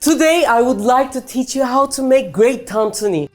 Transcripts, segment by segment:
Today I would like to teach you how to make great tantuni.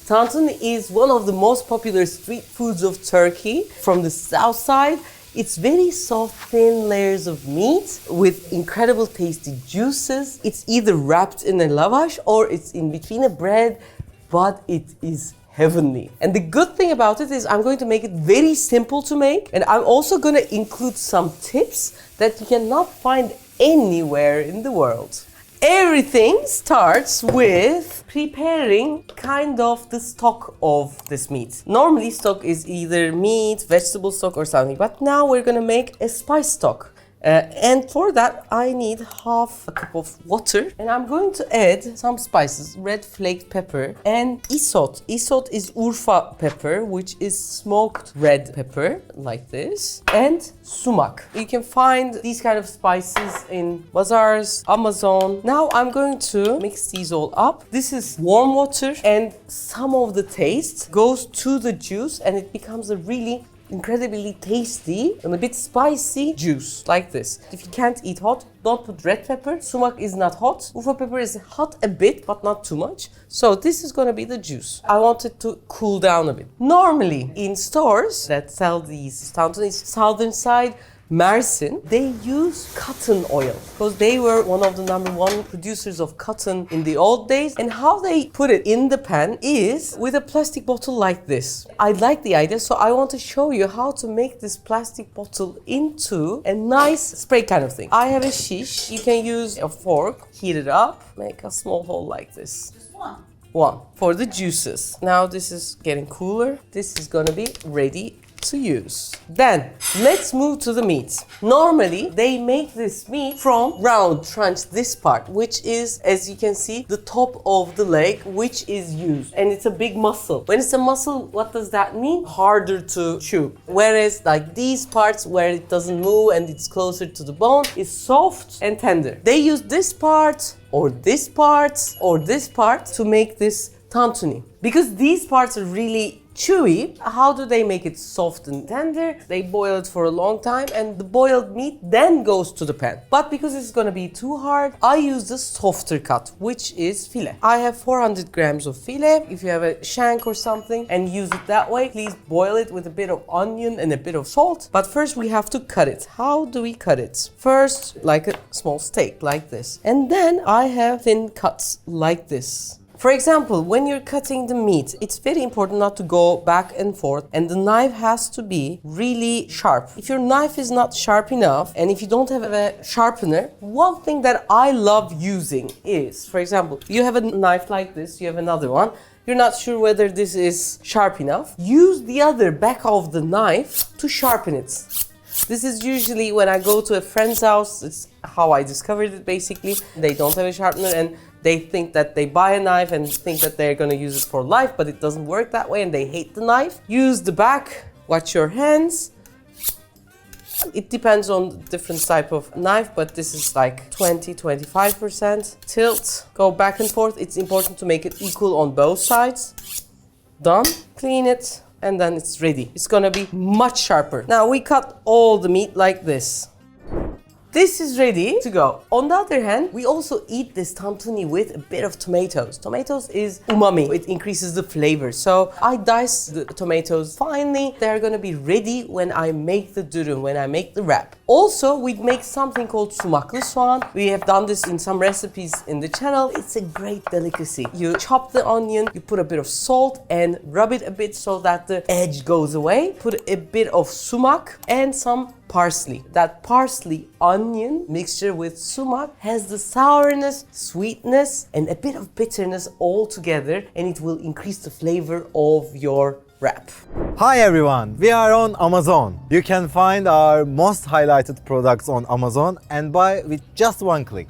Tantuni is one of the most popular street foods of Turkey. From the south side, it's very soft, thin layers of meat with incredible tasty juices. It's either wrapped in a lavash or it's in between a bread, but it is heavenly. And the good thing about it is I'm going to make it very simple to make, and I'm also going to include some tips that you cannot find anywhere in the world. Everything starts with preparing kind of the stock of this meat. Normally stock is either meat, vegetable stock or something, but now we're gonna make a spice stock. And for that I need half a cup of water, and I'm going to add some spices, red flaked pepper and isot. Isot is Urfa pepper, which is smoked red pepper like this, and sumac. You can find these kind of spices in bazaars, Amazon. Now I'm going to mix these all up. This is warm water, and some of the taste goes to the juice and it becomes a really incredibly tasty and a bit spicy juice like this. If you can't eat hot, don't put red pepper. Sumac is not hot. Urfa pepper is hot a bit, but not too much. So this is gonna be the juice. I want it to cool down a bit. Normally in stores that sell these tantunis, southern side, Mersin, they use cotton oil because they were one of the #1 producers of cotton in the old days. And how they put it in the pan is with a plastic bottle like this. I like the idea, so I want to show you how to make this plastic bottle into a nice spray kind of thing. I have a shish. You can use a fork, heat it up, make a small hole like this. One for the juices. Now this is getting cooler. This is gonna be ready to use. Then let's move to the meat. Normally they make this meat from round tranche, this part, which is, as you can see, the top of the leg, which is used, and it's a big muscle. When it's a muscle, what does that mean? Harder to chew. Whereas like these parts where it doesn't move and it's closer to the bone is soft and tender. They use this part or this part or this part to make this tantuni. Because these parts are really chewy, how do they make it soft and tender? They boil it for a long time, and the boiled meat then goes to the pan. But because it's gonna be too hard, I use the softer cut, which is filet. I have 400 grams of filet. If you have a shank or something and use it that way, please boil it with a bit of onion and a bit of salt. But first we have to cut it. How do we cut it? First, like a small steak, like this. And then I have thin cuts like this. For example, when you're cutting the meat, it's very important not to go back and forth, and the knife has to be really sharp. If your knife is not sharp enough, and if you don't have a sharpener, one thing that I love using is, for example, you have a knife like this, you have another one, you're not sure whether this is sharp enough, use the other back of the knife to sharpen it. This is usually when I go to a friend's house. It's how I discovered it basically. They don't have a sharpener and they think that they buy a knife and think that they're gonna use it for life, but it doesn't work that way and they hate the knife. Use the back, watch your hands. It depends on the different type of knife, but this is like 20-25%. Tilt, go back and forth. It's important to make it equal on both sides. Done, clean it, and then it's ready. It's gonna be much sharper. Now we cut all the meat like this. This is ready to go. On the other hand, we also eat this tantuni with a bit of tomatoes. Tomatoes is umami. It increases the flavor. So I dice the tomatoes finely. They're gonna be ready when I make the durum, when I make the wrap. Also, we make something called sumaklı soğan. We have done this in some recipes in the channel. It's a great delicacy. You chop the onion, you put a bit of salt and rub it a bit so that the edge goes away. Put a bit of sumac and some parsley. That parsley onion mixture with sumac has the sourness, sweetness, and a bit of bitterness all together, and it will increase the flavor of your wrap. Hi everyone, we are on Amazon. You can find our most highlighted products on Amazon and buy with just one click.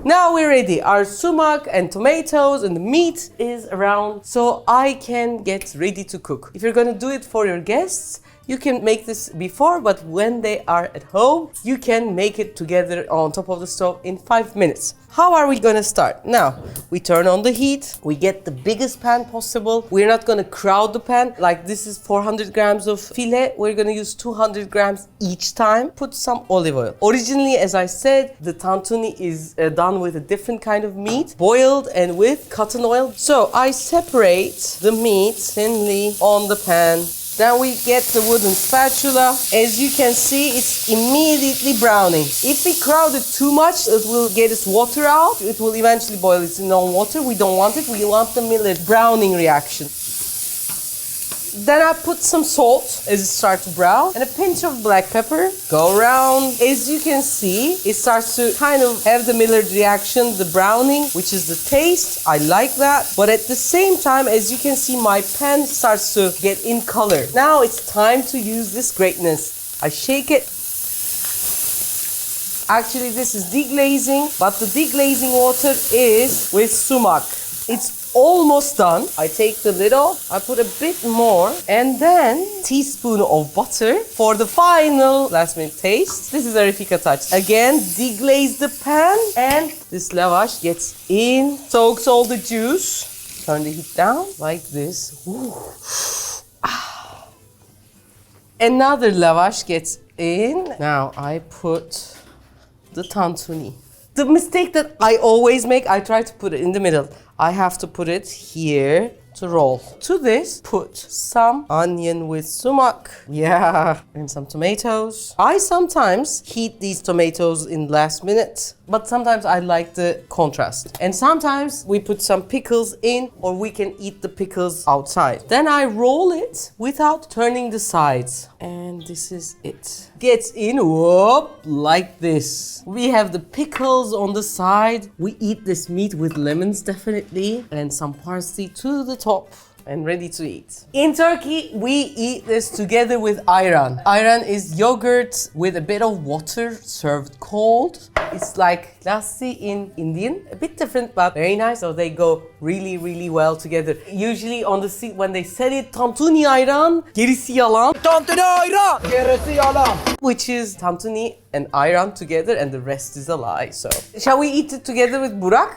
Now we're ready. Our sumac and tomatoes and the meat is around, so I can get ready to cook. If you're gonna do it for your guests, You can make this before, but when they are at home, you can make it together on top of the stove in 5 minutes. How are we gonna start? Now, we turn on the heat, we get the biggest pan possible. We're not gonna crowd the pan, like this is 400 grams of filet, we're gonna use 200 grams each time. Put some olive oil. Originally, as I said, the tantuni is done with a different kind of meat, boiled and with cotton oil. So I separate the meat thinly on the pan. Then we get the wooden spatula. As you can see, it's immediately browning. If we crowd it too much, it will get its water out. It will eventually boil its own water. We don't want it. We want the millet browning reaction. Then I put some salt as it starts to brown and a pinch of black pepper. Go around. As you can see, it starts to kind of have the Maillard reaction, the browning, which is the taste. I like that. But at the same time, as you can see, my pan starts to get in color. Now it's time to use this greatness. I shake it. Actually, this is deglazing, but the deglazing water is with sumac. It's almost done. I take the lid off, I put a bit more, and then teaspoon of butter for the final last minute taste. This is a Refika touch. Again, deglaze the pan, and this lavash gets in, soaks all the juice. Turn the heat down like this. Ooh. Ah. Another lavash gets in. Now I put the tantuni. The mistake that I always make, I try to put it in the middle. I have to put it here to roll. To this, put some onion with sumac. Yeah, and some tomatoes. I sometimes heat these tomatoes in last minute, but sometimes I like the contrast. And sometimes we put some pickles in, or we can eat the pickles outside. Then I roll it without turning the sides. And this is it. Gets in, whoop, like this. We have the pickles on the side. We eat this meat with lemons, definitely, and some parsley to the top. And ready to eat. In Turkey, we eat this together with ayran. Ayran is yogurt with a bit of water served cold. It's like lassi in Indian, a bit different but very nice. So they go really, really well together. Usually on the seat when they said it, tantuni ayran, gerisi yalan. Tantuni ayran, gerisi yalan. Which is tantuni and ayran together, and the rest is a lie. So, shall we eat it together with Burak?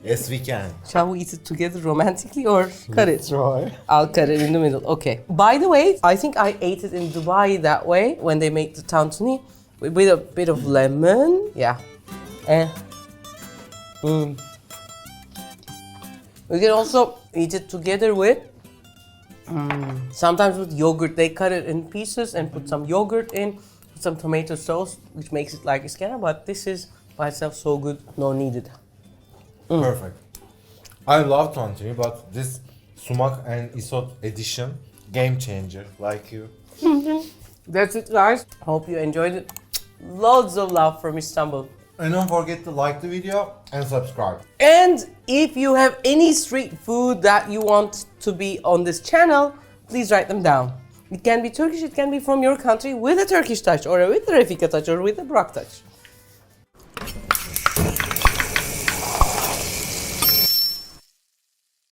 Yes, we can. Shall we eat it together romantically or cut it? Try. I'll cut it in the middle. Okay. By the way, I think I ate it in Dubai that way when they make the tantuni with a bit of lemon. Yeah. And we can also eat it together with sometimes with yogurt. They cut it in pieces and put some yogurt in, some tomato sauce, which makes it like iskana. But this is by itself so good, no needed. Perfect. I love tantuni, but this sumac and isot edition, game changer, like you. That's it, guys. Hope you enjoyed it. Loads of love from Istanbul. And don't forget to like the video and subscribe. And if you have any street food that you want to be on this channel, please write them down. It can be Turkish, it can be from your country with a Turkish touch, or with a Refika touch, or with a Burak touch.